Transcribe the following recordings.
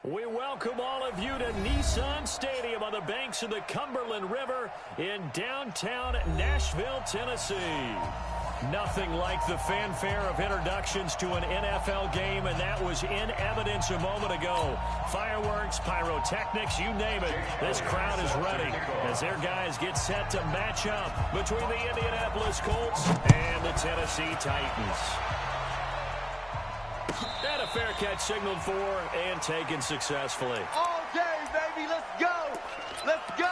We welcome all of you to Nissan Stadium on the banks of the Cumberland River in downtown Nashville, Tennessee. Nothing like the fanfare of introductions to an NFL game, and that was in evidence a moment ago. Fireworks, pyrotechnics, you name it. This crowd is ready as their guys get set to match up between the Indianapolis Colts and the Tennessee Titans. And a fair catch signaled for and taken successfully. All day, baby. Let's go. Let's go.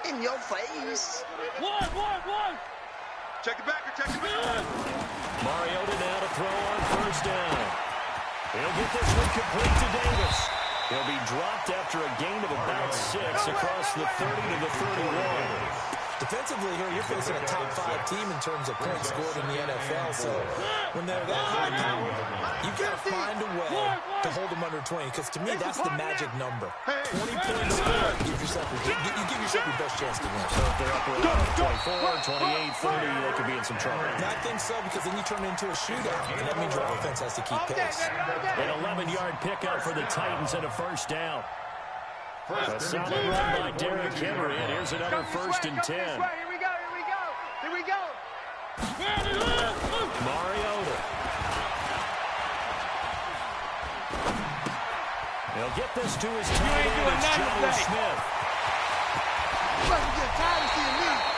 In your face. One. Check it back. Mariota now to throw on first down. He'll get this one complete to Davis. He'll be dropped after a gain of about 6 across the 30 to the 31. Defensively here, you're facing a top-5 team in terms of points scored in the NFL. So when they're that high-powered, you've got to find a way to hold them under 20. Because to me, that's the magic number. 20 points scored, you give yourself your best chance to win. So if they're up around 24, 28, 30, they could be in some trouble. And I think so, because then you turn it into a shootout. And that means your offense has to keep pace. An 11-yard pickup for the Titans and a first down. A solid run by Derrick Henry, and here's another 1st and 10. Here we go. Mariota. He'll get this to his tight end. It's Johnny Smith.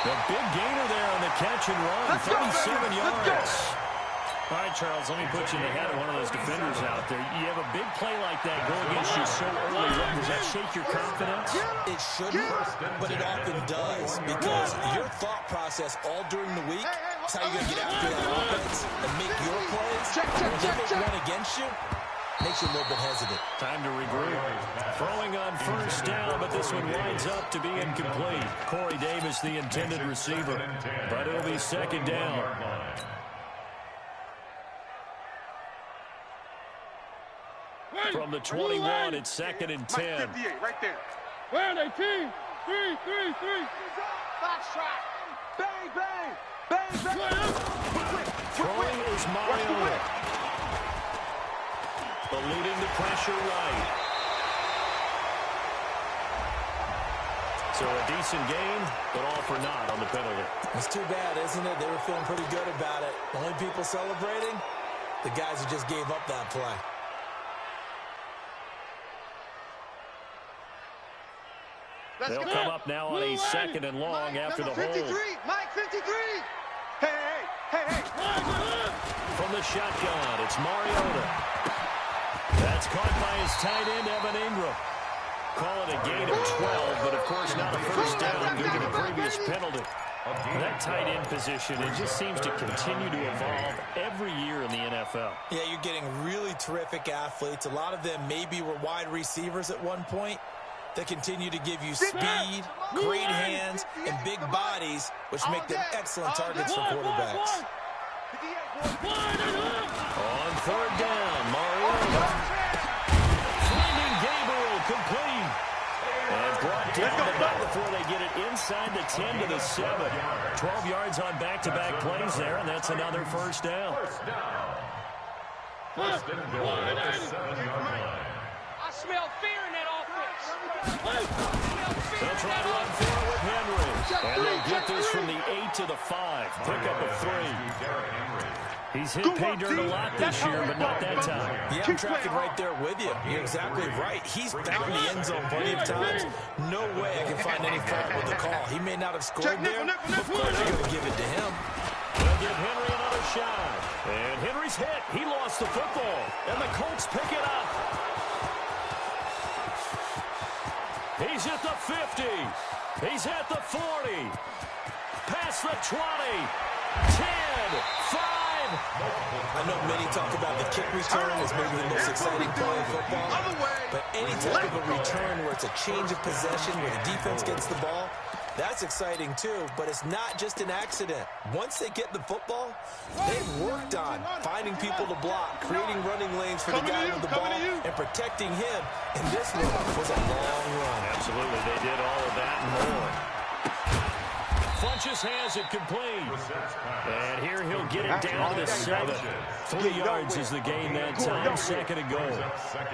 The big gainer there on the catch and run, 37 yards. All right, Charles, let me put you in the head of one of those defenders out there. You have a big play like that go against you so early. Does that shake your confidence? It shouldn't, but it often does, because your thought process all during the week is how you're going to get after that offense and make your plays. When they make one against you, makes you a little bit hesitant. Time to regroup. Throwing on first down, but this one winds up to be incomplete. Corey Davis, the intended receiver, but it'll be 2nd down. From the 21, it's 2nd and 10. Right there. Where are they, team? Three. Box track. Bang. Throwing is Mariota. Eluding the pressure right. So a decent game, but all for naught on the penalty. It's too bad, isn't it? They were feeling pretty good about it. The only people celebrating, the guys who just gave up that play. They'll come up now on a 2nd and long after the hold. 53. Mike 53. Hey. From the shotgun, it's Mariota. That's caught by his tight end, Evan Ingram. Call it a gain of 12, but of course not a first down due to the previous penalty. That tight end position, it just seems to continue to evolve every year in the NFL. Yeah, you're getting really terrific athletes. A lot of them maybe were wide receivers at one point. They continue to give you speed, great hands, and big bodies, which make them excellent targets for quarterbacks. On 3rd down, Mariota. Flaming Gabriel complete. And brought down about before they get it inside the 10 to the 7. 12 yards on back-to-back plays there, and that's another first down. First and goal at the 7-yard line. I smell fear in that offense. They'll try to run for it with Henry. And they'll get this from the 8 to the 5. Pick up a 3. He's hit pay dirt a lot this year, but not that time. Yeah, I'm tracking right there with you. You're exactly right. He's found the end zone plenty of times. No way I can find any fault with the call. He may not have scored there. Of course you're going to give it to him. They'll give Henry another shot. And Henry's hit. He lost the football. And the Colts pick it up. He's at the 50. He's at the 40. Past the 20. 10. 5. I know many talk about the kick return as maybe the most exciting play in football. But any type of a return where it's a change of possession, where the defense gets the ball, That's exciting too, but it's not just an accident. Once they get the football, they've worked on finding people to block, creating running lanes for the guy with the ball, and protecting him. And this one was a long run. Absolutely, they did all of that and more. Funches has it complete. And here he'll get it down to the 7. 3 yards is the gain that time, 2nd and goal.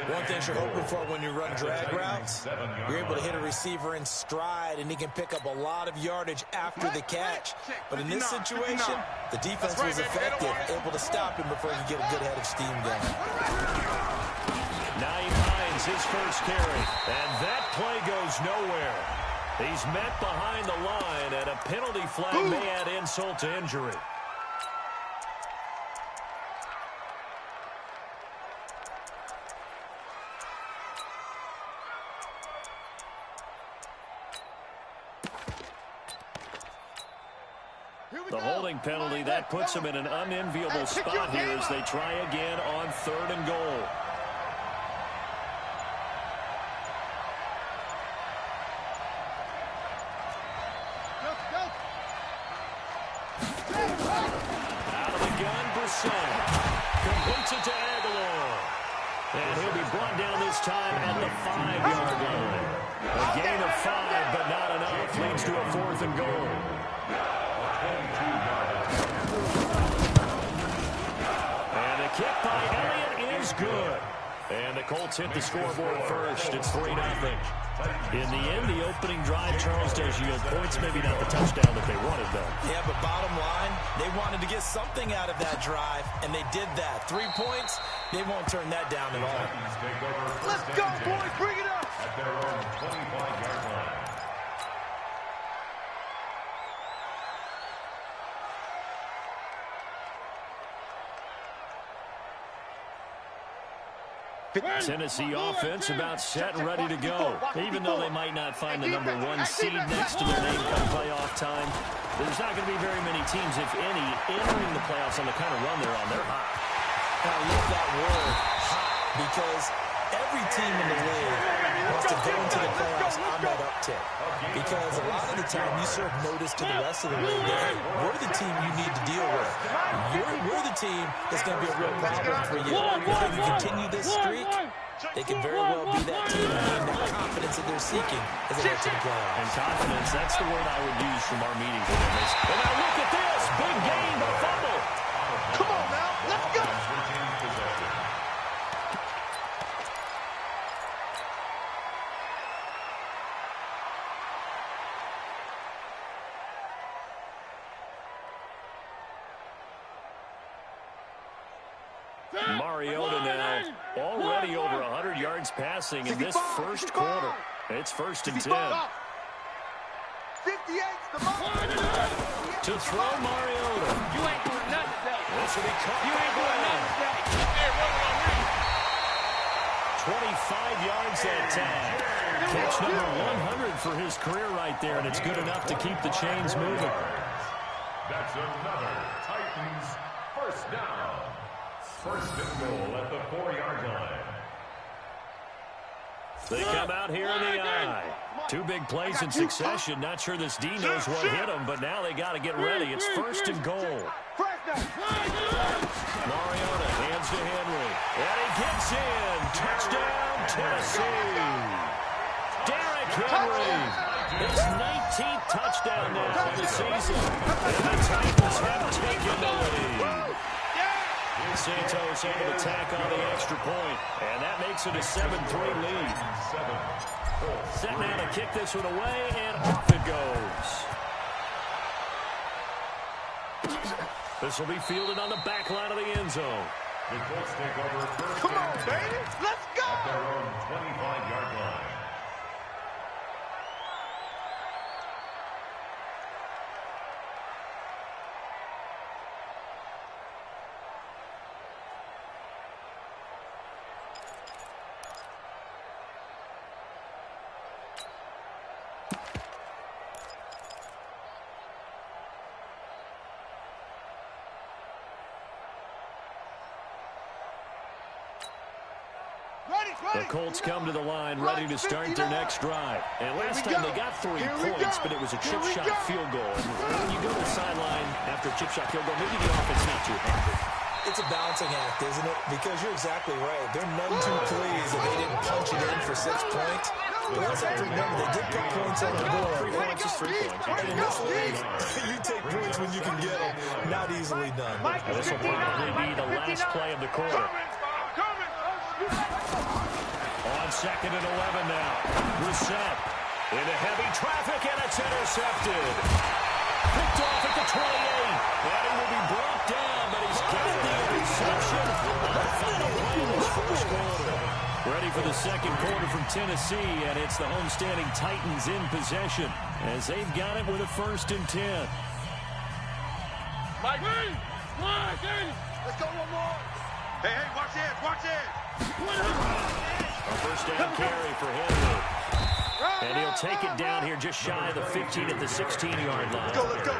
One thing you're hoping for when you run drag routes, you're able to hit a receiver in stride, and he can pick up a lot of yardage after the catch. But in this situation, the defense was effective, able to stop him before he could get a good head of steam going. Nyheim Hines, his first carry. And that play goes nowhere. He's met behind the line, and a penalty flag may add insult to injury. The holding penalty, that puts him in an unenviable spot here as they try again on 3rd and goal. Out of the gun, Brisson. Completes it to Aguilar. And he'll be brought down this time at the 5-yard line. A gain of 5, but not enough. Leads to a 4th and goal. And the kick by Elliott is good. And the Colts hit the scoreboard first. It's 3-0. In the end, the opening drive, Charles, does yield points. Maybe not the touchdown that they wanted, though. Yeah, but bottom line, they wanted to get something out of that drive, and they did that. 3 points, they won't turn that down at all. Let's go, boys. Bring it up. At their own 25-yard line. Tennessee offense about set and ready to go. Even though they might not find the #1 seed next to their name come playoff time, there's not going to be very many teams, if any, entering the playoffs on the kind of run they're on. They're hot. I love that word, hot, because every team in the league wants to go into the playoffs on that uptick. Because a lot of the time you serve notice to the rest of the league that, hey, we're the team you need to deal with. We're the team that's going to be a real problem for you. If they can continue this streak, they can very well be that team and gain that confidence that they're seeking as they get to the playoffs. And confidence, that's the word I would use from our meetings with them. And now look at this. Big game, a fumble. Come on now. Let's go. Mariota now already over 100 yards passing in this first quarter. It's 1st and 10. 58's the moment. To throw Mariota. You ain't doing nothing today. This will be caught. You ain't doing nothing today. Hey, running on me. 25 yards that time. Catch number 100 for his career right there, and it's good enough to keep the chains moving. That's another Titans first down. 1st and goal at the 4-yard line. They come out here in the eye. 2 big plays in succession. Not sure this D knows what hit him, but now they got to get ready. It's 1st and goal. Mariota hands to Henry. And he gets in. Touchdown, Tennessee. Derrick Henry. His 19th touchdown now of the season. And the Titans have taken the lead. Santos able to tack on the extra point, and that makes it a 7-3 lead. Set now to kick this one away, and off it goes. This will be fielded on the back line of the end zone. The Colts take over 1st Come on, baby. Let's go. at their own 25-yard line. Ready. The Colts come to the line ready to start their next drive. And last time they got 3 points, but it was a chip shot field goal. And when you go to the sideline after a chip shot field goal, maybe the offense not too happy. It's a balancing act, isn't it? Because you're exactly right. They're none too pleased that they didn't punch it in for 6 points. But we also have to remember they did put points on the board. 3 points is 3 points. And in this league, you take points when you can get them. Not easily done. This will probably be the last play of the quarter. On 2nd and 11 now. Brissett into heavy traffic, and it's intercepted. Picked off at the 28. And he will be brought down, but he's got the interception on the final play of this first quarter. Ready for the second quarter from Tennessee, and it's the homestanding Titans in possession as they've got it with a 1st and 10. Mike, let's go one more. Hey, watch it, watch it. A first down carry for Henry. And he'll take it down here just shy of the 15 at the 16-yard line. Let's go.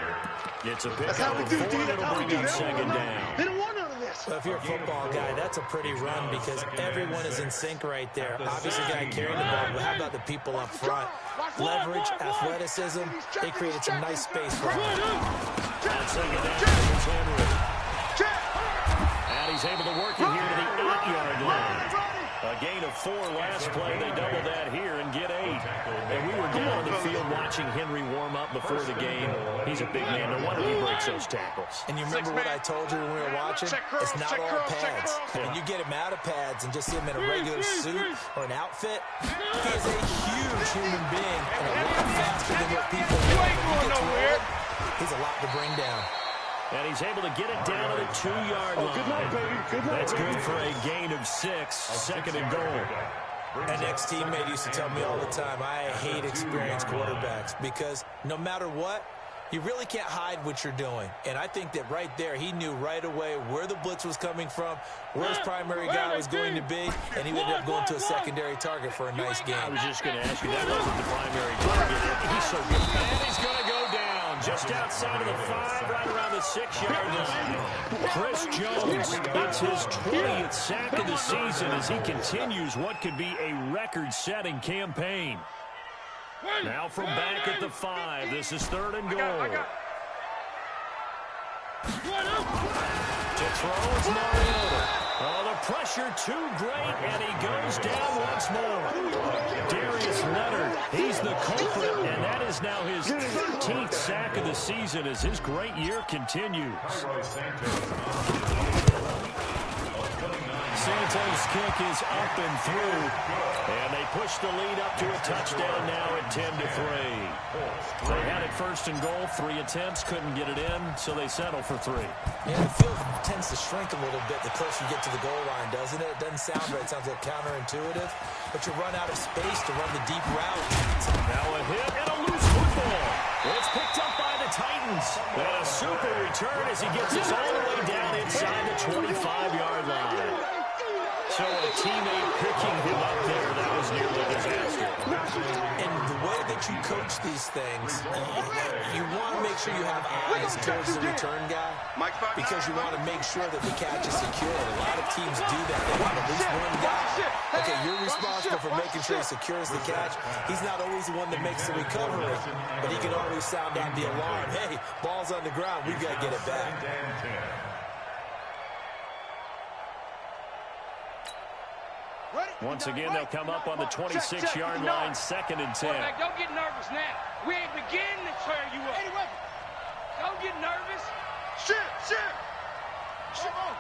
It's a pickup of 4 that'll bring up 2nd down. They don't want none of this. Well, if you're a football guy, that's a pretty run because everyone is in sync right there. Obviously, the guy carrying the ball, but how about the people up front? Leverage, athleticism, they created some nice space for him. On 2nd down, here's Henry. And he's able to work it here to the 8-yard line. A gain of 4 last play. They double that here and get 8. And we were down on the field watching Henry warm up before the game. He's a big man. No wonder he breaks those tackles. And you remember what I told you when we were watching? It's not all pads. When you get him out of pads and just see him in a regular suit or an outfit, he is a huge human being and a lot faster than what people know. When he gets rolling, he's a lot to bring down. And he's able to get it down to the 2-yard line. Good night, baby. Good night. That's good for a gain of 6. 2nd and goal. An ex-teammate used to tell me all the time, I hate experienced quarterbacks because no matter what, you really can't hide what you're doing. And I think that right there, he knew right away where the blitz was coming from, where his primary guy was going to be, and he ended up going to a secondary target for a nice game. I was just going to ask you, that wasn't the primary target. He's so good. And he's going to go down just outside of the 5, right around the 6-yard line. Chris Jones, it's his 20th sack of the season as he continues what could be a record-setting campaign. Now from back at the 5, this is 3rd and goal. To throw, it's Mariota. Oh, the pressure too great, and he goes down once more. Darius Leonard, he's the culprit, and that is now his 13th sack of the season as his great year continues. Santos' kick is up and through, and they push the lead up to a touchdown now at 10-3. They had it 1st and goal, 3 attempts, couldn't get it in, so they settle for 3. Yeah, the field tends to shrink a little bit the closer you get to the goal line, doesn't it? It doesn't sound right. It sounds like counterintuitive, but you run out of space to run the deep route. Now a hit and a loose football. It's picked up by the Titans. And a super return as he gets us all the way down inside the 25-yard line. So a teammate picking him up there, that was nearly a disaster. And the way that you coach these things, you want to make sure you have eyes towards the return guy because you want to make sure that the catch is secure. A lot of teams do that. They have at least one guy. Okay, you're responsible for making sure he secures the catch. He's not always the one that makes the recovery, but he can always sound out the alarm. Hey, ball's on the ground. We've got to get it back. Once again, they'll come up on the 26-yard line, 2nd and 10. Don't get nervous now. We ain't beginning to tear you up. Don't get nervous. Shit. Come on.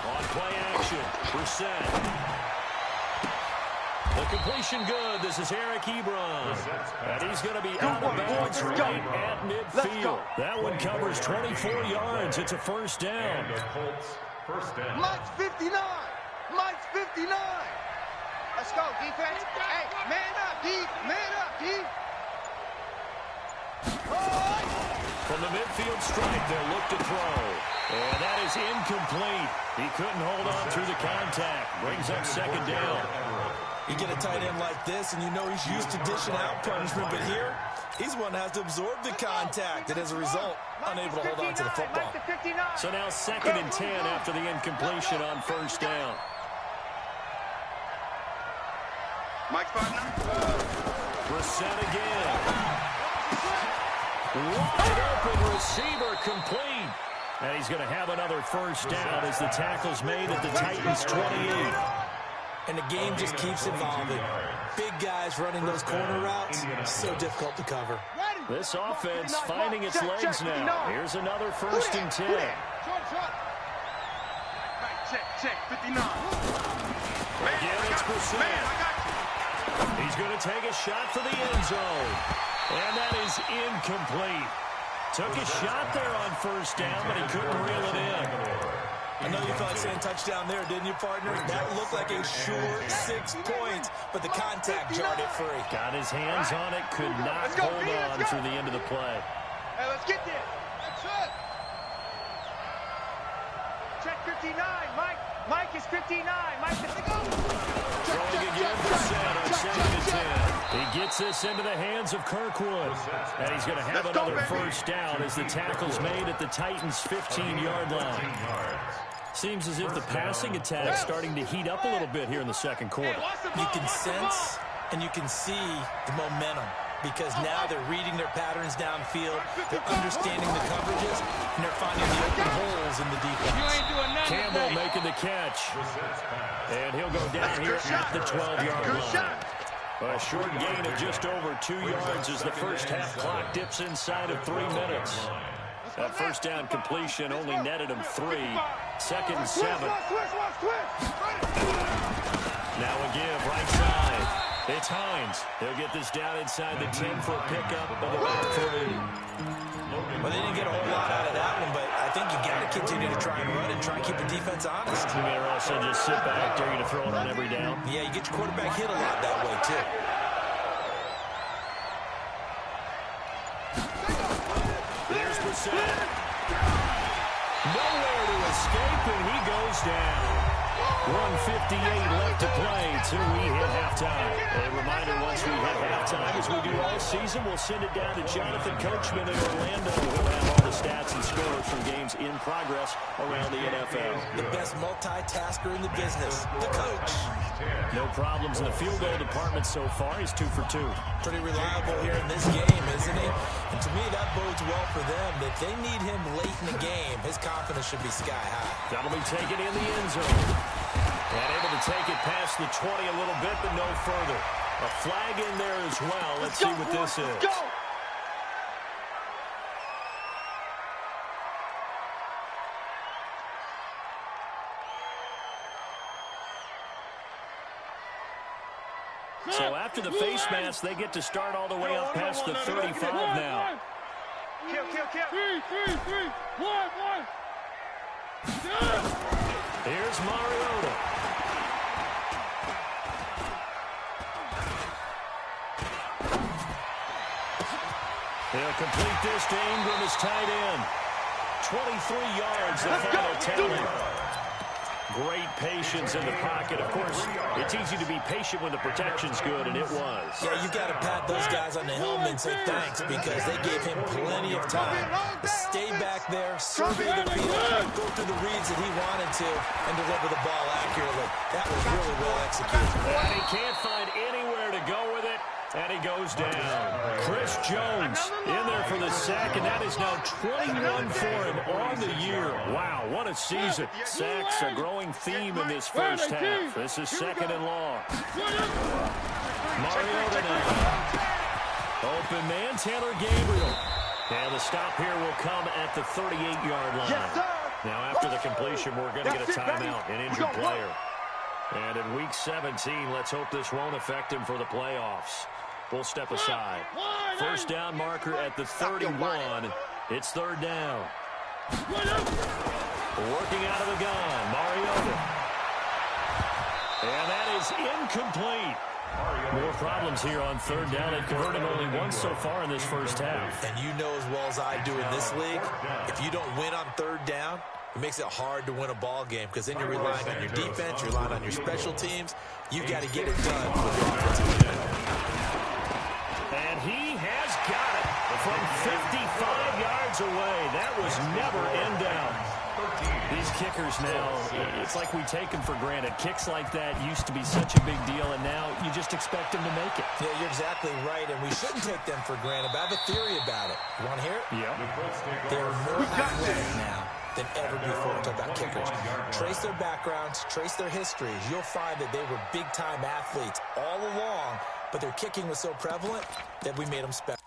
On play action, Brissett. The completion good. This is Eric Ebron. And he's going to be out of bounds right at midfield. That one covers 24 yards. It's a 1st down. Mike's 59. Mike's 59. Let's go, defense. Hey, man up, D. Man up, D. From the midfield stripe, they'll look to throw. And that is incomplete. He couldn't hold on through the contact. Brings up 2nd down. You get a tight end like this, and you know he's used to dishing out punishment, but here, He's one that has to absorb the contact, and as a result, unable to hold on to the football. So now 2nd and 10 after the incompletion on first down. Mike's partner. Brissett again. Wide open receiver complete. And he's going to have another first down as the tackle's made at the Titans' 28. And the game just keeps evolving. Big guys running those corner routes, so difficult to cover. This offense finding its legs now. Here's another 1st and 10. Check, 59. Again, it's Brissett. He's going to take a shot for the end zone. And that is incomplete. Took a shot there on first down, but he couldn't reel it in. I know you thought saying touchdown there, didn't you, partner? That looked like a sure 6 points, but the contact jarred it free. Got his hands on it, could not hold on through the end of the play. Hey, let's get there. That's it. Check 59. Mike is 59. Mike, let's go. Throwing again for Brissett on 2nd and 10. He gets this into the hands of Kirkwood. And he's going to have another first down as the tackle's made at the Titans' 15-yard line. Seems as if the passing attack's starting to heat up a little bit here in the second quarter. You can sense and you can see the momentum because now they're reading their patterns downfield, they're understanding the coverages, and they're finding the open holes in the defense. Campbell making the catch. And he'll go down here at the 12-yard line. A short gain of just over 2 yards as the first half clock dips inside of 3 minutes. That first down completion only netted him 3. 2nd and 7. Now a give right side. It's Hines. He'll get this down inside the 10 for a pickup of about 3. Well, they didn't get a whole lot out of that one, but I think you got to continue to try and run and try and keep the defense honest. You may also just sit back, dare you to throw it on every down. Yeah, you get your quarterback hit a lot that way, too. There's Brissett. Nowhere to escape, and he goes down. 1:58 left to play till we hit halftime. A reminder, once we hit halftime, as we do all season, we'll send it down to Jonathan Coachman in Orlando. He'll have all the stats and scores from games in progress around the NFL. The best multitasker in the business, the coach. No problems in the field goal department so far. He's 2 for 2. Pretty reliable here in this game, isn't he? And to me, that bodes well for them. If they need him late in the game, his confidence should be sky high. That'll be taken in the end zone. And able to take it past the 20 a little bit, but no further. A flag in there as well. Let's see what this is. Go. So after the face mask, they get to start all the way up past the 35 now. Kill. 3, 1. Here's Mariota. He'll complete this to Ingram as tight end. 23 yards, the final tally. Great patience in the pocket. Of course, it's easy to be patient when the protection's good, and it was. Yeah, you got to pat those guys on the helmet and say thanks because they gave him plenty of time to stay back there, survey the field, go through the reads that he wanted to, and deliver the ball accurately. That was really well executed. And he can't find anywhere to go with it, and he goes down. Chris Jones in there for the sack, and that is now 21 for him on the year. Wow, what a season. Sacks a growing theme in this first half. This is 2nd and long. Mariota now. Open man, Taylor Gabriel. And the stop here will come at the 38-yard line. Yes, sir. Now, after the completion, we're going to get a timeout, an injured player. And in Week 17, let's hope this won't affect him for the playoffs. We'll step aside. First down marker at the 31. It's 3rd down. Working out of the gun, Mariota. And that is incomplete. More problems here on 3rd down. They've converted only once so far in this first half. And you know as well as I do in this league, if you don't win on 3rd down, it makes it hard to win a ball game because then you're relying on your defense, you're relying on your special teams. You've got to get it done for the offensive unit. And he has got it. from 55 yards away. That was never in down. These kickers now, it's like we take them for granted. Kicks like that used to be such a big deal, and now you just expect them to make it. Yeah, you're exactly right, and we shouldn't take them for granted, but I have a theory about it. You want to hear it? Yeah. They're more athletic now than ever before. Talk about kickers. Trace their backgrounds, trace their histories. You'll find that they were big-time athletes all along, but their kicking was so prevalent that we made them special.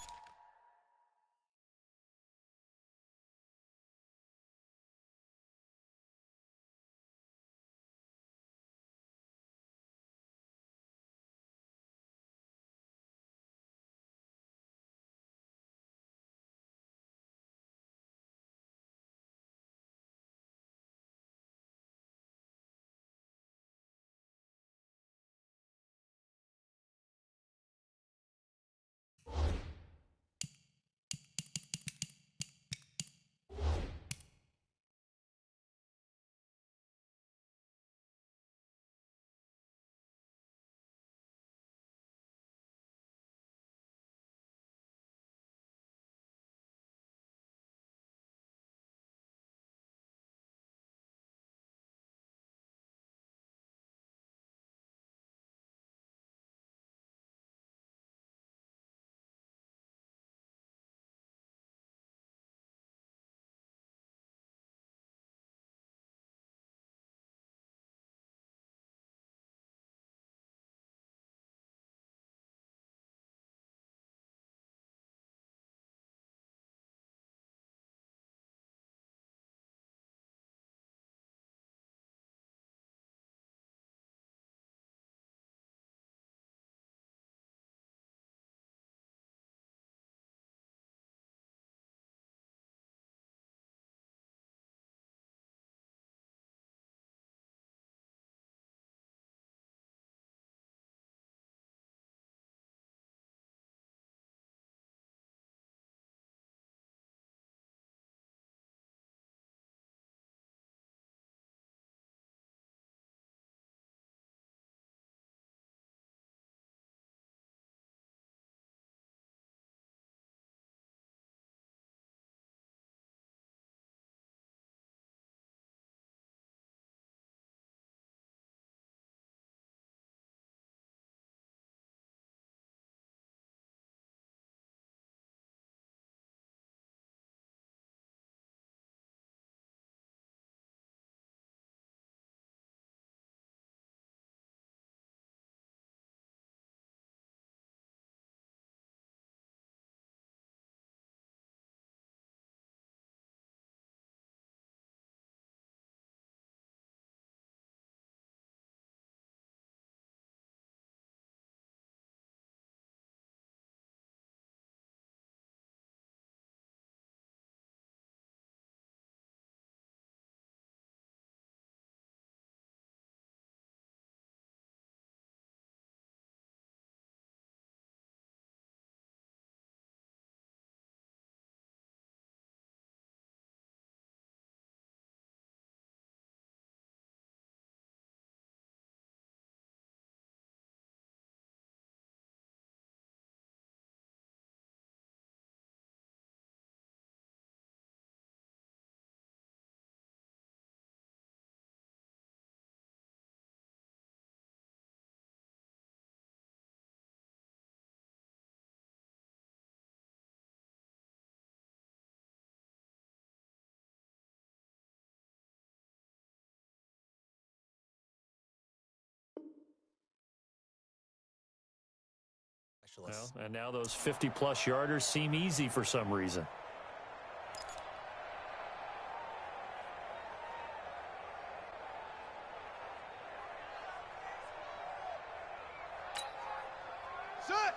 Well, and now those 50-plus yarders seem easy for some reason.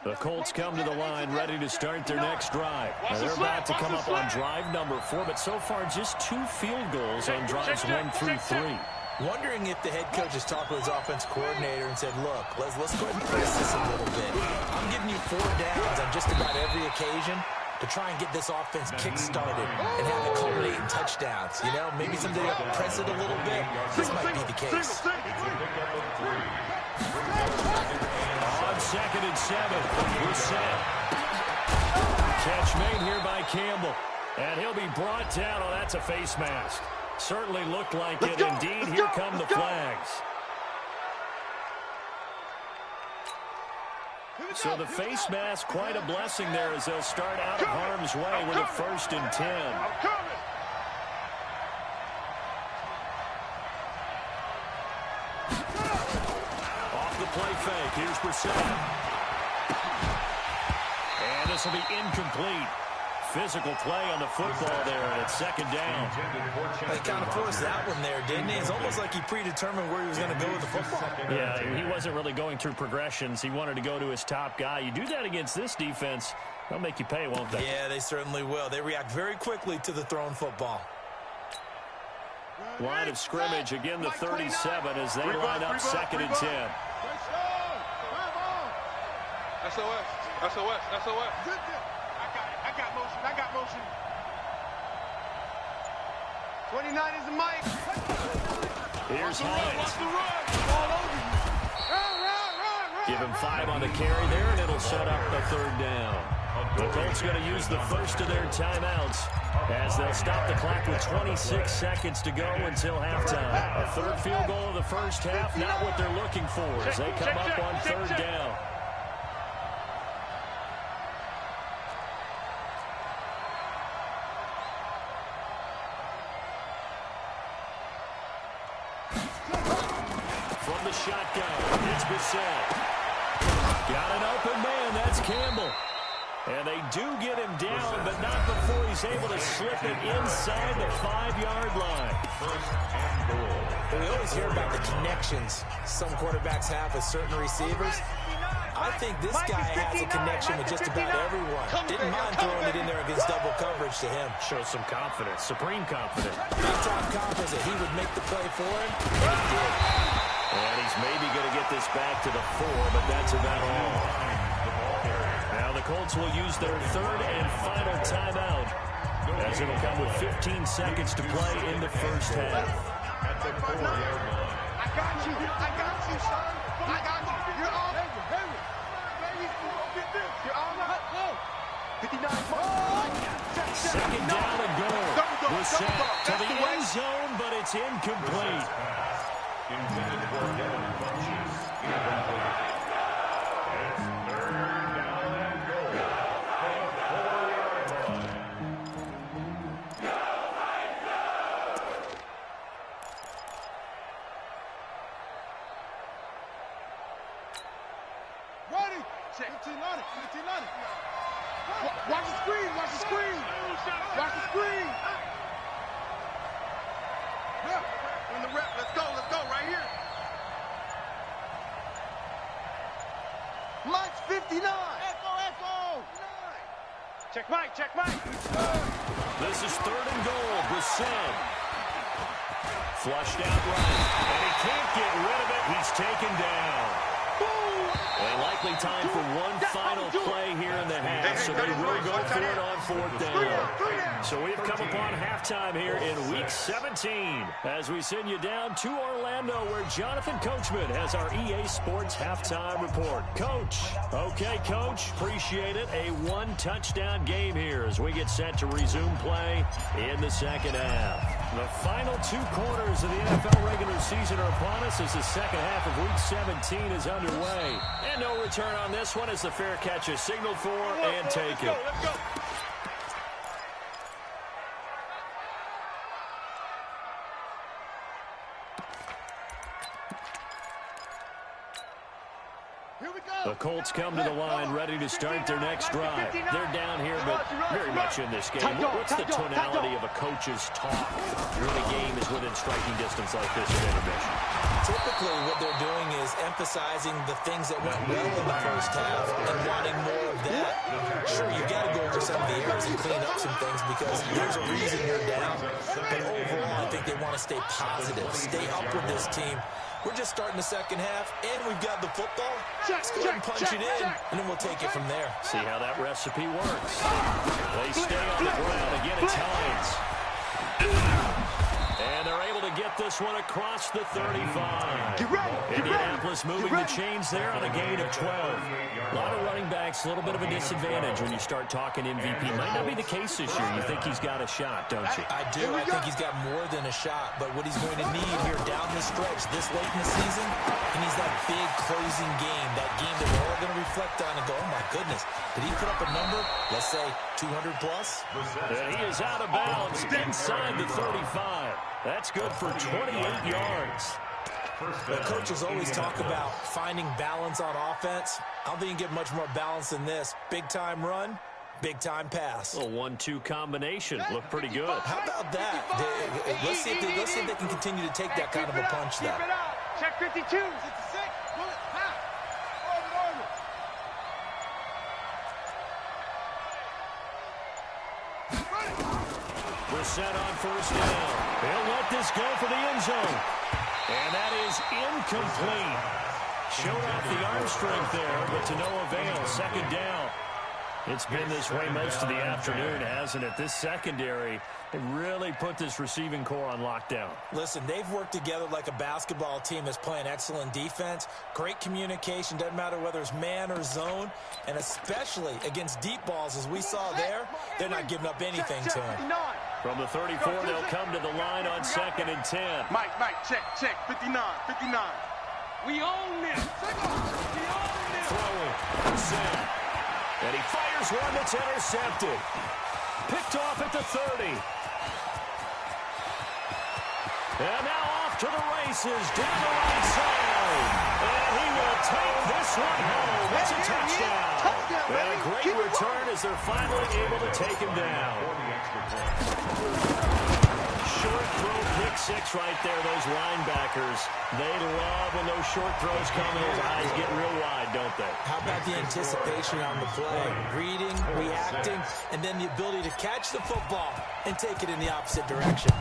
The Colts come to the line ready to start their next drive. Now they're about to come up on drive number 4, but so far just 2 field goals on drives 1 through 3. Wondering if the head coach has talked with his offense coordinator and said, look, let's go ahead and press this a little bit. I'm giving you 4 downs on just about every occasion to try and get this offense kick-started and have it culminate in touchdowns. You know, maybe someday you'll press it a little bit. This might be the case. On 2nd and 7, we're set. Catch made here by Campbell. And he'll be brought down. Oh, that's a face mask. Certainly looked like it. Indeed, here come the flags. So the face mask, quite a blessing there as they'll start out of harm's way with a 1st and 10. Off the play fake. Here's Brissett. And this will be incomplete. Physical play on the football there, and it's 2nd down. They kind of forced that one there, didn't he? It's almost like he predetermined where he was going to go with the football. Yeah, he wasn't really going through progressions. He wanted to go to his top guy. You do that against this defense, they'll make you pay, won't they? Yeah, they certainly will. They react very quickly to the thrown football. Line of scrimmage, again the 37 as they line up 2nd and 10. SOS, SOS, SOS. I got motion. 29 is the mic. Here's Hines. Give him 5 on the carry there, and it'll set up the 3rd down. The Colts going to use the first of their timeouts as they'll stop the clock with 26 seconds to go until halftime. A 3rd field goal of the first half, not what they're looking for as they come up on 3rd down. From the shotgun, it's Brissett. Got an open man, that's Campbell. And they do get him down, but not before he's able to slip it inside the 5-yard line. We always hear about the connections some quarterbacks have with certain receivers. I think this guy has a connection with just about everyone. Didn't mind throwing it in there against double coverage to him. Shows some confidence, supreme confidence. Big-time confidence that he would make the play for him, and he did. And he's maybe going to get this back to the 4, but that's about all. Now the Colts will use their 3rd and final timeout as it'll come with 15 seconds to play in the first half. I got you, son. I got you. You're on. You're on. 59. 2nd down and goal. Brissett to the end zone, but it's incomplete. Intended for Devin Funches. Incomplete. It's 3rd down and goal. From the 4-yard line. Ready. 15 on it. Watch the screen. Watch the screen. In the rep. Let's go right here. Mike's 59. Echo. Check Mike. This is 3rd and goal. Brissett flushed out right, and he can't get rid of it. He's taken down. And likely time for one final play here in the half, so they will go for it on 4th down. So we've come upon halftime here in Week 17 as we send you down to Orlando where Jonathan Coachman has our EA Sports Halftime Report. Coach. Okay, Coach. Appreciate it. A 1-touchdown game here as we get set to resume play in the 2nd half. The final 2 quarters of the NFL regular season are upon us as the 2nd half of Week 17 is underway. And no return on this one as the fair catch is signaled for and taken. Let's go. The Colts come to the line ready to start their next drive. They're down here, but very much in this game. What's the tonality of a coach's talk when a game is within striking distance like this at intermission? Typically, what they're doing is emphasizing the things that went well in the first half and wanting more of that. Sure, you got to go over some of the errors and clean up some things because there's a reason you're down. But overall, I think they want to stay positive, stay up with this team. We're just starting the 2nd half, and we've got the football. Let's go ahead and punch it in, and then we'll take it from there. See how that recipe works. They stay on the ground. Again, it's Hines. And they're able to get get this one across the 35. Get ready. Indianapolis moving the chains there on a gain of 12. A lot of running backs, a little bit of a disadvantage when you start talking MVP. Might not be the case this year. You think he's got a shot, don't you? I do. I think he's got more than a shot. But what he's going to need here down the stretch this late in the season, he needs that big closing game, that game that we're all going to reflect on and go, oh, my goodness, did he put up a number, let's say, 200 plus? And he is out of bounds inside the 35. That's good for 28 yards. The coaches always talk about finding balance on offense. I don't think you can get much more balance than this. Big-time run, big-time pass. A 1-2 combination. Looked pretty good. How about that? Let's see if they can continue to take that kind of a punch there. Check 52. Set on first down. He'll let this go for the end zone. And that is incomplete. Showed off the arm strength there, but to no avail. Second down. It's been this way most of the afternoon, hasn't it? This secondary, they really put this receiving core on lockdown. Listen, they've worked together like a basketball team that's playing excellent defense. Great communication, doesn't matter whether it's man or zone. And especially against deep balls, as we saw there, they're not giving up anything to them. From the 34, they'll come to the line on 2nd and 10. Mike, check, 59. We own this. Throwing, set. And he fires one that's intercepted. Picked off at the 30. And now off to the races down the right side. And he will take this one home. It's a touchdown. And a great return as they're finally able to take him down. Short throw, pick six right there, those linebackers. They love when those short throws come and those eyes get real wide, don't they? How about the anticipation on the play? Reading, reacting, and then the ability to catch the football and take it in the opposite direction.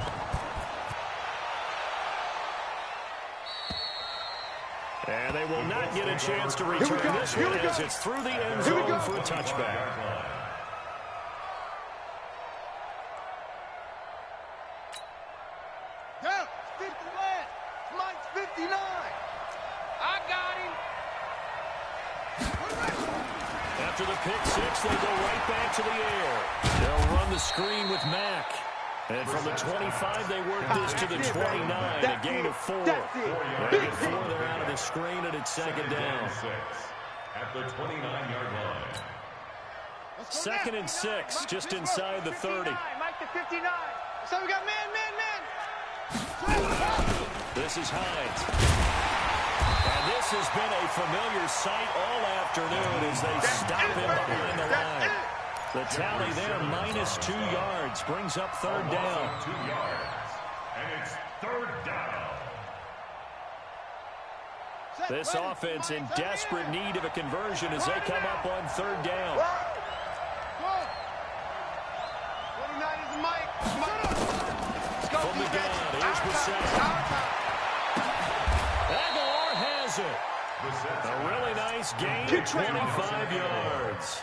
And they will not get a chance to return this one as it's through the end zone for a touchback. Mike's 59. I got him. After the pick six, they go right back to the air. They'll run the screen with Mack. And from the 25, they work this to the 29, a gain of 4. They get 4, they're out of the screen, and it's second down. At the 29-yard line. 2nd and 6, just inside the 30. Mike the 59. So we got man. This is Hines. And this has been a familiar sight all afternoon as they stop him behind the line. The tally there, -2 yards, brings up third down. 2 yards. And it's third down. This offense in desperate need of a conversion as they come up on third down. 29 is Mike. From the gun, here's Brissett. Aguilar has it. A really nice gain of 25 yards.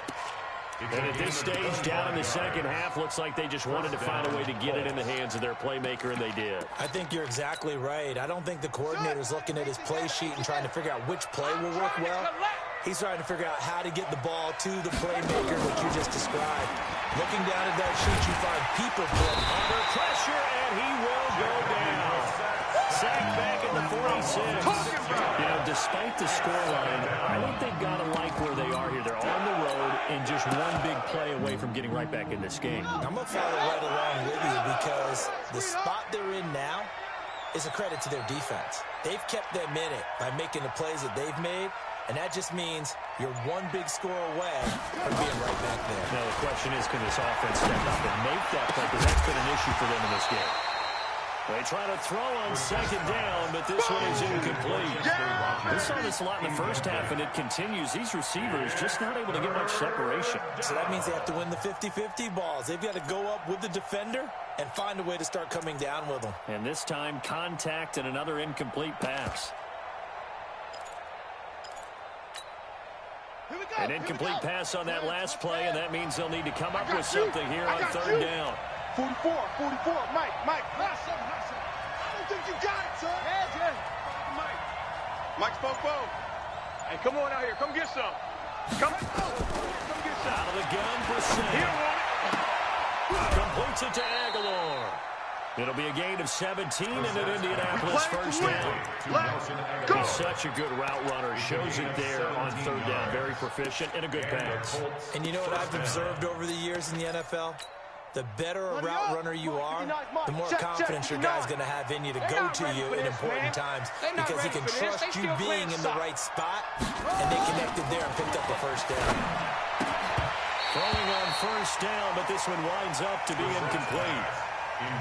And at this stage, down in the second half, looks like they just wanted to find a way to get it in the hands of their playmaker, and they did. I think you're exactly right. I don't think the coordinator's looking at his play sheet and trying to figure out which play will work well. He's trying to figure out how to get the ball to the playmaker, what you just described. Looking down at that sheet, you find people under pressure, and he will go down. Sacked back at the 46. You know, despite the scoreline, I think they've got to like where they are here. They're on the road and just one big play away from getting right back in this game. I'm going to follow right along with you because the spot they're in now is a credit to their defense. They've kept them in it by making the plays that they've made, and that just means you're one big score away from being right back there. Now, the question is, can this offense step up and make that play? Because that's been an issue for them in this game. They try to throw on second down, but this one is incomplete. We saw this a lot in the first half, and it continues. These receivers just not able to get much separation. So that means they have to win the 50-50 balls. They've got to go up with the defender and find a way to start coming down with them. And this time, contact and another incomplete pass. An incomplete pass on that last play, and that means they'll need to come up with something here on third down. 44, Mike. think you got it, son. Mike Popo. Hey, come on out here. Come get some. Come get some. Out of the gun for Sam. He don't want it. Completes it to Aguilar. It'll be a gain of 17 and an Indianapolis first down. He's such a good route runner. Shows it there on third down. Very proficient and a good pass. And you know what I've observed over the years in the NFL? The better a route runner you are, the more confidence your guy's going to have in you to go to you in important times because he can trust you being in the right spot, and they connected there and picked up a first down. Throwing on first down, but this one winds up to be incomplete.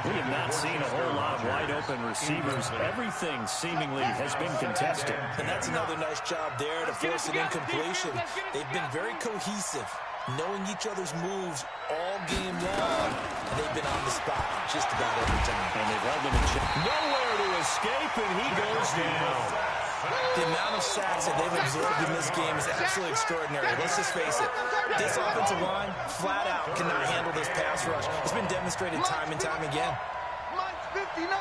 We have not seen a whole lot of wide-open receivers. Everything seemingly has been contested. And that's another nice job there to force an incompletion. They've been very cohesive, knowing each other's moves all game long, and they've been on the spot just about every time. And they've held them in check. Nowhere to escape, and he goes down. The amount of sacks that they've absorbed in this game is absolutely extraordinary. Let's just face it. This offensive line, flat out, cannot handle this pass rush. It's been demonstrated time and time again. Mike's 59.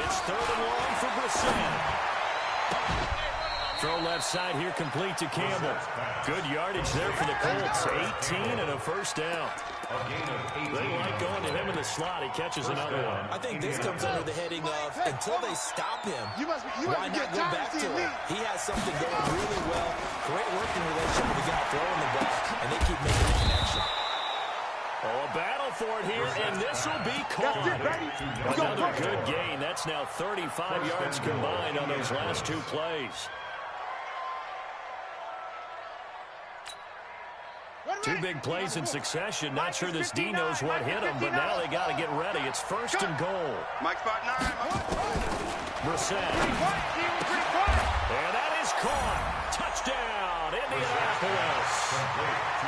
It's third and long for Brissett. Throw left side here, complete to Campbell. Good yardage there for the Colts. 18 and a first down. They like going to him in the slot. He catches another one. I think this comes under the heading of, until they stop him, why not go back to him? He has something going really well. Great working relationship with the guy throwing the ball, and they keep making the connection. Oh, a battle for it here, and this will be caught. Another good gain. That's now 35 yards combined on those last two plays. Two big plays in succession. Not sure this D knows what hit him, but now they got to get ready. It's first and goal. Mike spot 9. Brissett. And that is caught. Touchdown, Indianapolis.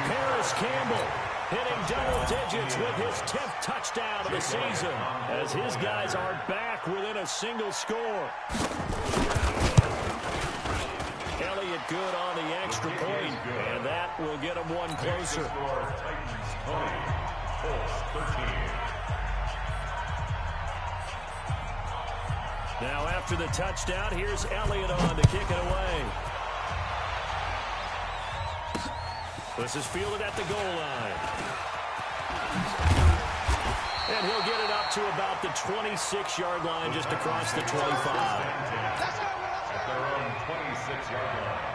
Paris Campbell hitting double digits with his 10th touchdown of the season as his guys are back within a single score. Elliott good on the extra point, and that will get him one closer. Now after the touchdown, here's Elliott on to kick it away. This is fielded at the goal line. And he'll get it up to about the 26-yard line, just across the 25. At their own 26-yard line.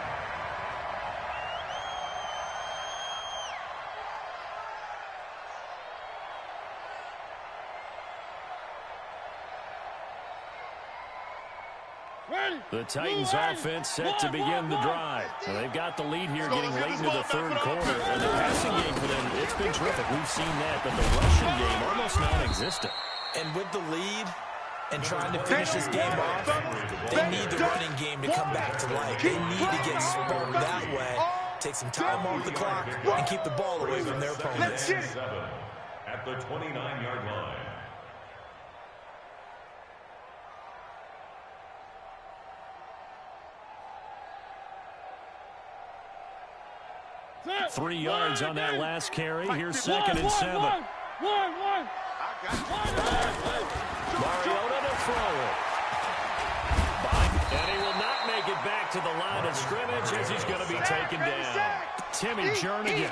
The Titans offense set to begin the drive. Now, they've got the lead here getting late into the third quarter. And the passing game for them, it's been terrific. We've seen that, but the rushing game almost non-existent. And with the lead and trying to finish this game off, they need the running game to come back to life. They need to get sparked that way, take some time off the clock, and keep the ball away from their opponents. At the 29-yard line. 3 yards on that last carry. Here's second and 7. Mariota to throw it. And he will not make it back to the line of scrimmage as he's going to be taken down. Timmy Jernigan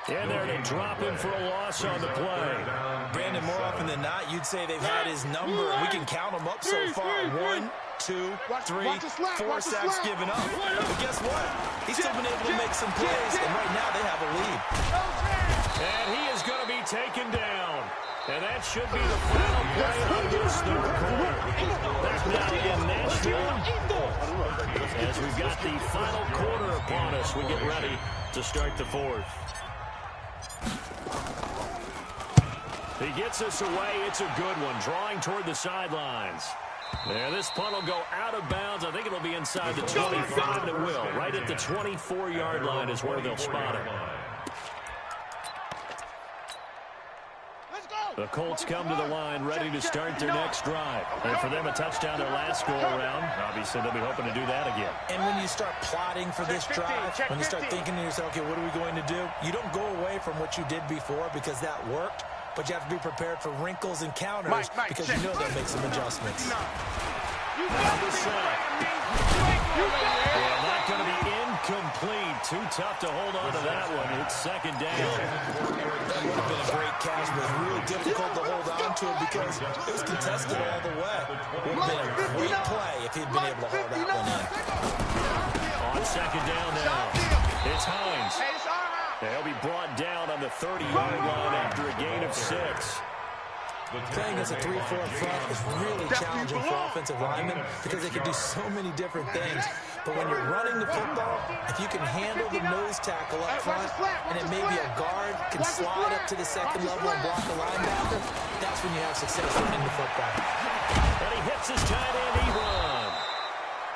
in there to drop him for a loss on the play. Brandon, more often than not, you'd say they've had his number, and we can count them up so far. 1, 2, 3, 4 sacks given up. But guess what? He's still been able to make some plays, and right now they have a lead. And he is going to be taken down. And that should be the final play of this third quarter. Back now in Nashville. As we've got the final quarter upon us, we get ready to start the fourth. He gets us away. It's a good one. Drawing toward the sidelines. And this punt will go out of bounds. I think it'll be inside the 25, and it will. Right at the 24-yard line is where they'll spot it. The Colts come to the line ready to start their next drive. And for them, a touchdown their last go-around. Obviously, they'll be hoping to do that again. And when you start plotting for this drive, when you start thinking to yourself, okay, what are we going to do? You don't go away from what you did before because that worked. but you have to be prepared for wrinkles and counters because you know they'll make some adjustments. Yeah, not going to be incomplete. Too tough to hold on to that one. It's second down. That would have been a great catch, but really difficult to hold on to it because it was contested all the way. Would have been a great play if he'd been able to hold that one in. On second down now, it's Hines. He'll be brought down on the 30-yard line after a gain of 6. Playing against a 3-4 front is really challenging for offensive linemen because they can do so many different things. But when you're running the football, if you can handle the nose tackle up front, and then maybe a guard can slide up to the second level and block a linebacker, that's when you have success running the football. And he hits his tight end, Ebron.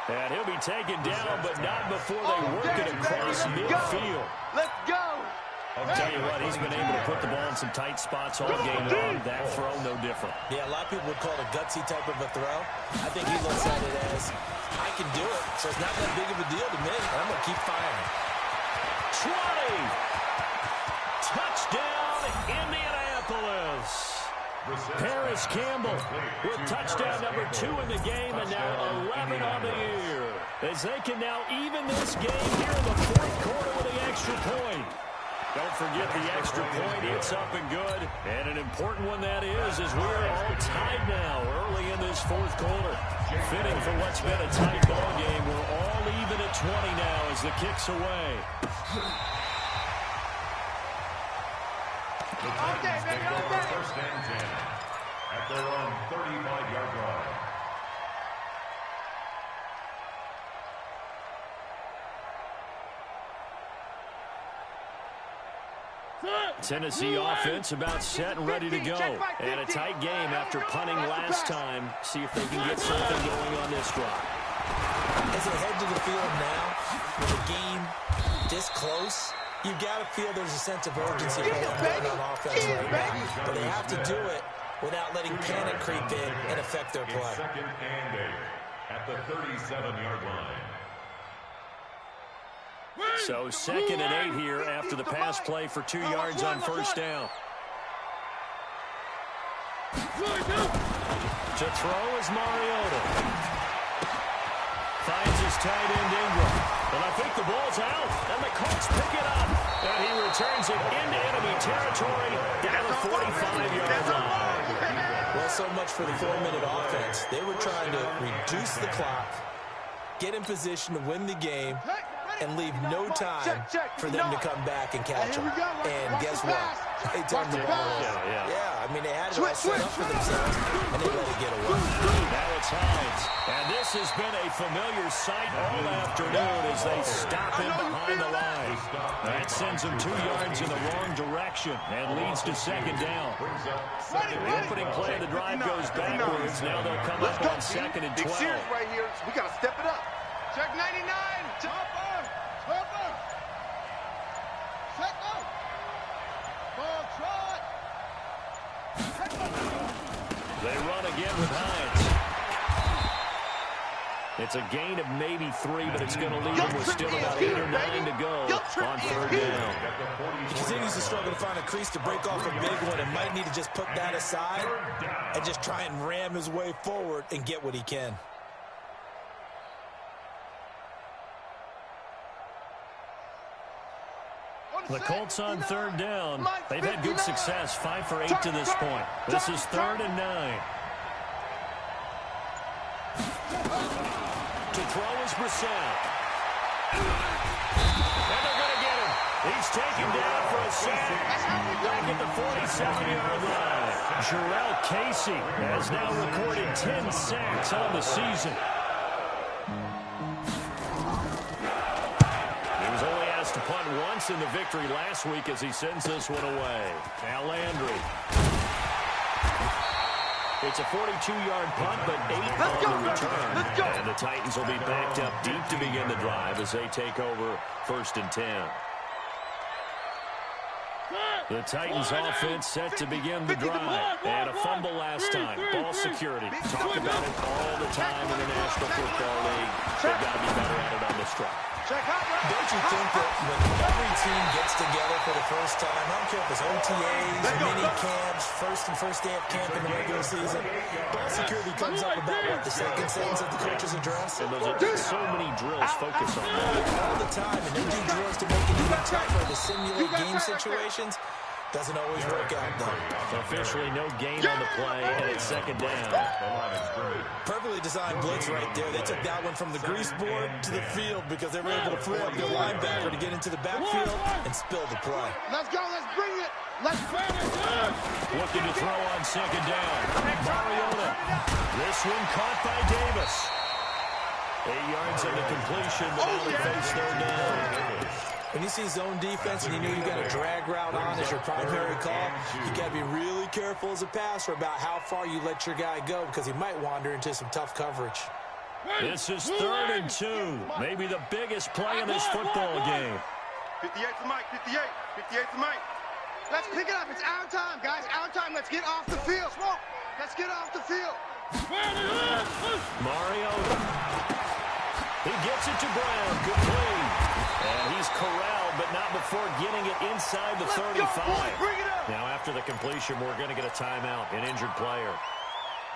And he'll be taken down, but not before they work it across midfield. Let's go. I'll tell you what, he's been able to put the ball in some tight spots all game long. That throw, no different. Yeah, a lot of people would call it a gutsy type of a throw. I think he looks at it as, I can do it, so it's not that big of a deal to me. I'm going to keep firing. 20. Touchdown, Indianapolis. Paris Campbell with touchdown number 2 in the game and now 11 on the year. As they can now even this game here in the fourth quarter with the extra point. Don't forget the extra point. It's up and good. And an important one that is, as we're all tied now early in this fourth quarter. Fitting for what's been a tight ball game. We're all even at 20 now as the kick's away. The Titans take over first and 10 at their own 35-yard line. Tennessee offense about set and ready to go. And a tight game after punting last time. See if they can get something going on this drive. As they head to the field now, with the game this close, you've got to feel there's a sense of urgency going on offense right now. But they have to do it without letting panic creep in and affect their play. Second and 8 at the 37-yard line. So second and 8 here after the pass play for 2 yards on first down. To throw is Mariota. Finds his tight end Ingram. And I think the ball's out. And the Colts pick it up. And he returns it into enemy territory down the 45-yard line. Well, so much for the 4-minute offense. They were trying to reduce the clock, get in position to win the game, and leave no time for them to come back and catch them. And guess what? They turned the ball over. Yeah, I mean, they had it all set up for themselves, and they let it get away. Now it's Hines. And this has been a familiar sight all afternoon as they stop him behind the line. That sends him 2 yards in the wrong direction and leads to second down. The opening play of the drive goes backwards. Now they'll come up on second and 12. Right here. We got to step it up. Check 99. They run again with Hines. It's a gain of maybe 3, but it's going to leave them with still about 8 or 9 to go on third down. He continues to struggle to find a crease to break off a big one and might need to just put that aside and just try and ram his way forward and get what he can. The Colts on third down. They've had good success, 5 for 8 to this point. This is 3rd and 9. To throw is Brissett. And they're going to get him. He's taken down for a sack. Back at the 47-yard line. Jurrell Casey has now recorded 10 sacks on the season. To punt once in the victory last week as he sends this one away. Now Landry. It's a 42-yard punt, but 8 on the return. And the Titans will be backed up deep to begin the drive as they take over 1st and 10. The Titans offense set to begin the drive. And a fumble last time. Ball security. Talk about it all the time in the National Football League. They've got to be better at it on this drive. Don't you think that when every team gets together for the first time, I don't care if it's OTAs, mini camps, first day of camp in the regular season, ball security comes up about what the second sentence of the coach's address. And those are so many drills focus on that. All the time, and they do drills to make it even tougher to simulate game situations. Doesn't always work out, though. Officially no gain on the play, and it's second down. Perfectly designed blitz right there. They took that one from the grease board to the field because they were able to free up their linebacker to get into the backfield and spill the play. Let's go. Let's bring it. Let's bring it. Looking to throw on second down. Mariota. This one caught by Davis. 8 yards on the completion, but now they face third down. When you see zone defense and you know you got a drag route on as your primary call, you got to be really careful as a passer about how far you let your guy go because he might wander into some tough coverage. This is 3rd and 2. Maybe the biggest play in this football game. 58 to Mike. 58. 58 to Mike. Let's pick it up. It's our time, guys. Our time. Let's get off the field. Let's get off the field. Mariota. He gets it to Brown. Good play. And he's corralled, but not before getting it inside the 35. Now, after the completion, we're going to get a timeout, an injured player.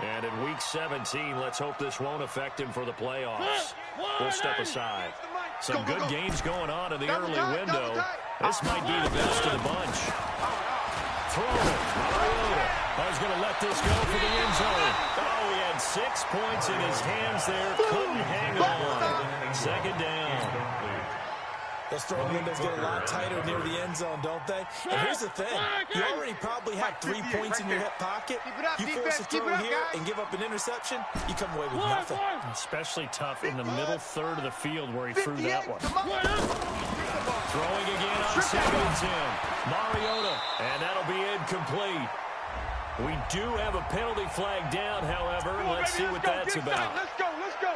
And in Week 17, let's hope this won't affect him for the playoffs. We'll step aside. Some good games going on in the early window. This might be the best of the bunch. Throw it. Mariota. I was going to let this go for the end zone. Oh, he had 6 points in his hands there. Couldn't hang on. Second down. Those throwing windows get a lot tighter near the end zone, don't they? And here's the thing. You already probably have 3 points in your hip pocket. You force a throw here and give up an interception, you come away with nothing. Especially tough in the middle third of the field where he threw that one. Throwing again on 2nd and 10. Mariota, and that'll be incomplete. We do have a penalty flag down, however. Let's see what that's about. Let's go. Let's go.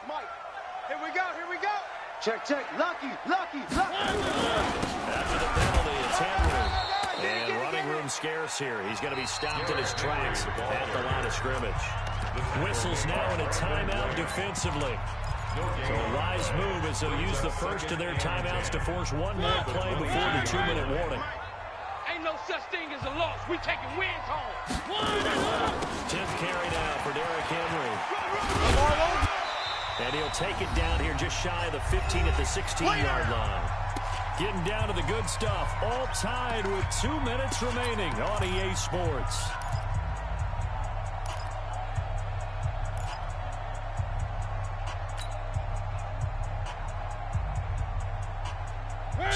Mike, here we go, here we go. Check. Lucky. After the penalty, it's Henry. And running room scarce here. He's going to be stopped in his tracks at the line of scrimmage. Whistles now in a timeout defensively. So a wise move as they'll use the first of their timeouts to force one more play before the 2-minute warning. Ain't no such thing as a loss. We taking wins home. 10th carry now for Derrick Henry. And he'll take it down here just shy of the 15 at the 16-yard line. Getting down to the good stuff. All tied with 2 minutes remaining on EA Sports.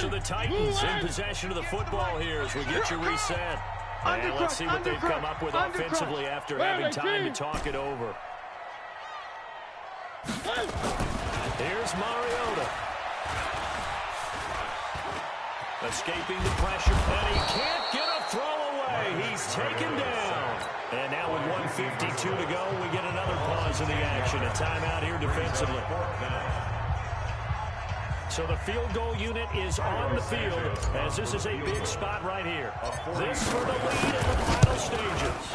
So the Titans in possession of the football here as we get you reset. And let's see what they've come up with offensively after having time to talk it over. Here's Mariota. Escaping the pressure, and he can't get a throw away. He's taken down. And now with 1:52 to go, we get another pause in the action. A timeout here defensively. So the field goal unit is on the field as this is a big spot right here. This for the lead in the final stages.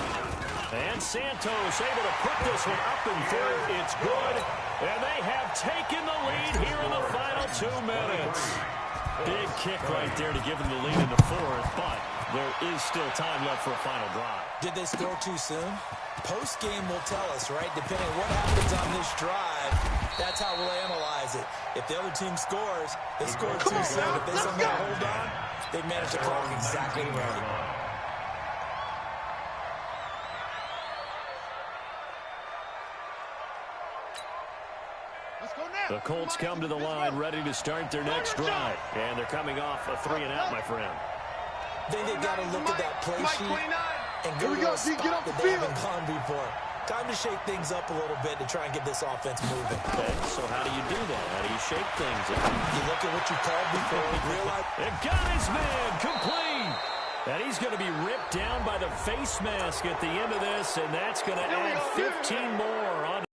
And Santos able to put this one up and through. It's good. And they have taken the lead here in the final 2 minutes. Big kick right there to give them the lead in the fourth, but there is still time left for a final drive. Did they score too soon? Post-game will tell us, right? Depending on what happens on this drive, that's how we'll analyze it. If the other team scores, they scored too soon. If they somehow hold on, they manage the clock exactly right. The Colts come to the line ready to start their next drive. And they're coming off a 3-and-out, my friend. Then they got to look at that play sheet and go to a spot that they haven't gone before. Time to shake things up a little bit to try and get this offense moving. Okay, so how do you do that? How do you shake things up? You look at what you called before you realize. It got his man complete. And he's going to be ripped down by the face mask at the end of this, and that's going to add 15 more on.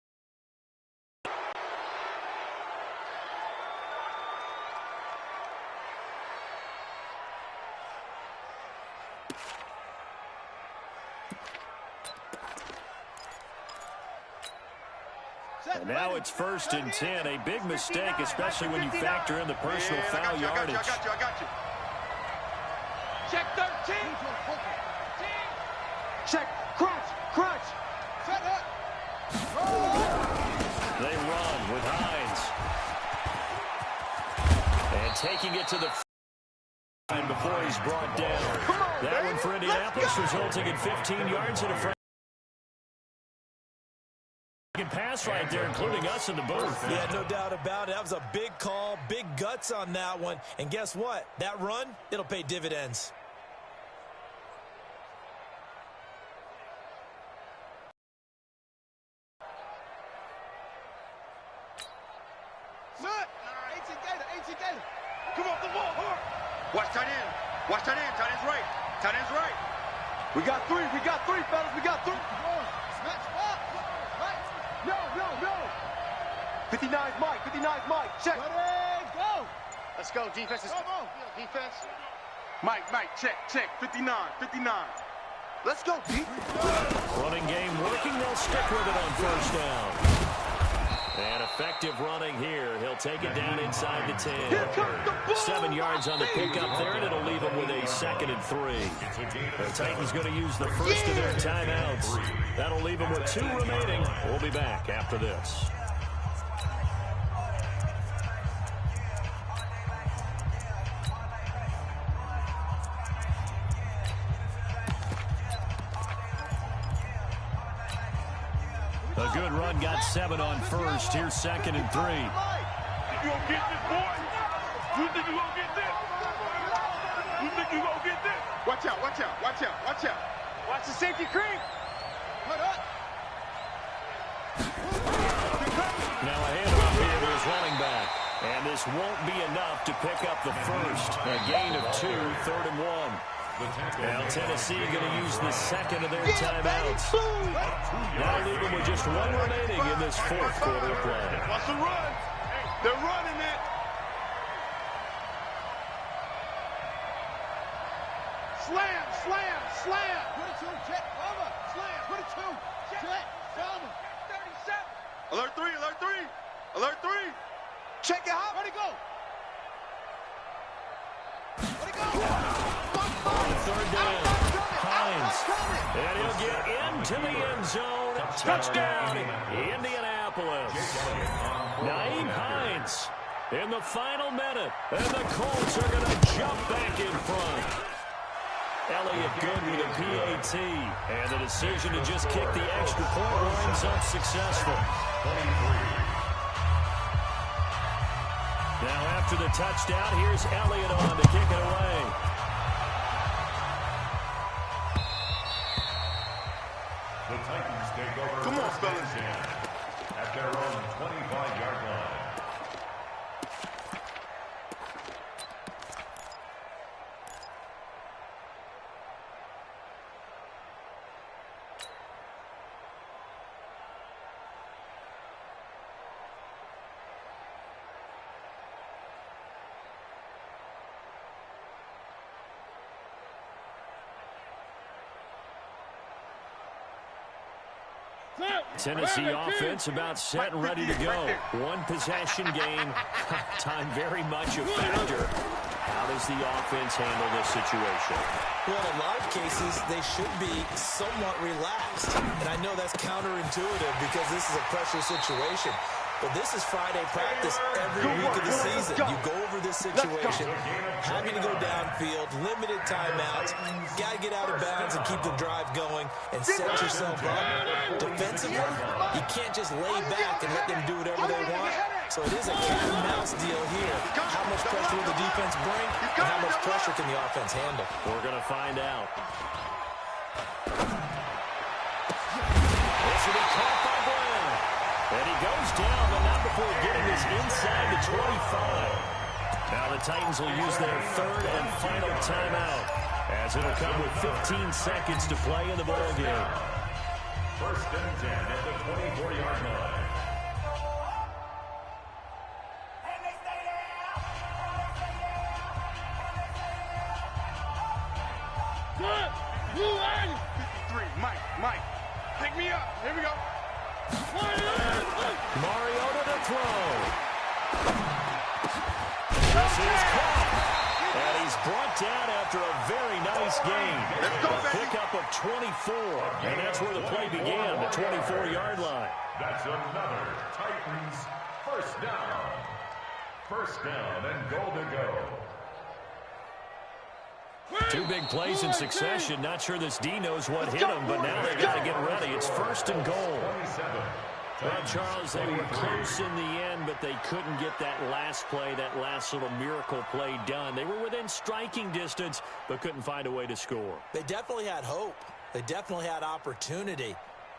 And now it's 1st and 10. A big mistake, especially when you factor in the personal foul yardage. I got you. Check 13. Check. Crunch. Set up. They run with Hines. And taking it to the line before he's brought down. That one for Indianapolis, resulting in 15 yards and a pass right there, including us in the booth. Yeah, no doubt about it. That was a big call, big guts on that one. And guess what? That run, it'll pay dividends. Come off the ball, hard. Watch tight end. Tight end's right. We got three, fellas. We got three. Smash spot. Right. No. 59's Mike. Check. Ready, go. Let's go. Defense. Mike, check. 59. Let's go, D. Running game working. They'll stick with it on 1st down. And effective running here. He'll take it down inside the 10. 7 yards on the pickup there, and it'll leave him with a 2nd and 3. The Titans going to use the first of their timeouts. That'll leave them with 2 remaining. We'll be back after this. A good run, got 7 on 1st. Here's 2nd and 3. You gonna get this, boy? You think you gonna get this? Watch out. Watch the safety creep. Now a handoff here to his running back. And this won't be enough to pick up the first. A gain of 2, 3rd and 1. Now Tennessee going to use the 2nd of their timeouts. Now leaving with just 1 remaining in this 4th quarter of play. Watch the run. They're running it. Slam. 22, check, over. Slam. 22, check, over. 37. Alert 3. Check it out. Where'd it go? On 3rd down, Hines. And he'll get into the end zone. Touchdown, Indianapolis. Nyheim Hines in the final minute. And the Colts are going to jump back in front. Elliott good with a PAT. And the decision to just kick the extra point winds up successful. Now after the touchdown, here's Elliott on to kick it away. The Titans take over. Come on, fellas. At their own 25-yard line. Tennessee offense about set and ready to go. 1 possession game. Time very much a factor. How does the offense handle this situation? Well, in a lot of cases, they should be somewhat relaxed. And I know that's counterintuitive because this is a pressure situation. But this is Friday practice every week of the season. You go over this situation, having to go downfield, limited timeouts, got to get out of bounds and keep the drive going and set yourself up. Defensively, you can't just lay back and let them do whatever they want. So it is a cat and mouse deal here. How much pressure will the defense bring and how much pressure can the offense handle? We're going to find out. This will be caught by Brown. And he goes down, but not before getting this inside the 25. Now the Titans will use their 3rd and final timeout, as it'll come with 15 seconds to play in the ball game. 1st and 10 at the 24-yard line. Good. Blue line. 53. Mike. Pick me up. Here we go. Mariota to throw. This is caught. And he's brought down after a very nice gain. A pickup of 24. And that's where the play began, the 24-yard line. That's another Titans first down. First down and goal to go. Two big plays in succession. Not sure this D knows what hit him, but now they got to get ready. It's first and goal. Well, Charles, they were close in the end, but they couldn't get that last play, that last little miracle play done. They were within striking distance, but couldn't find a way to score. They definitely had hope. They definitely had opportunity.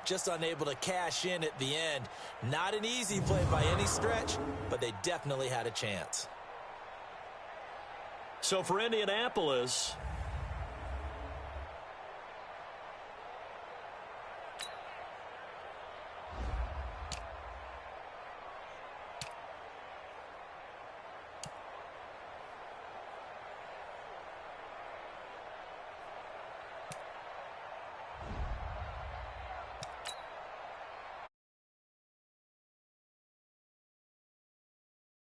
Just unable to cash in at the end. Not an easy play by any stretch, but they definitely had a chance. So for Indianapolis,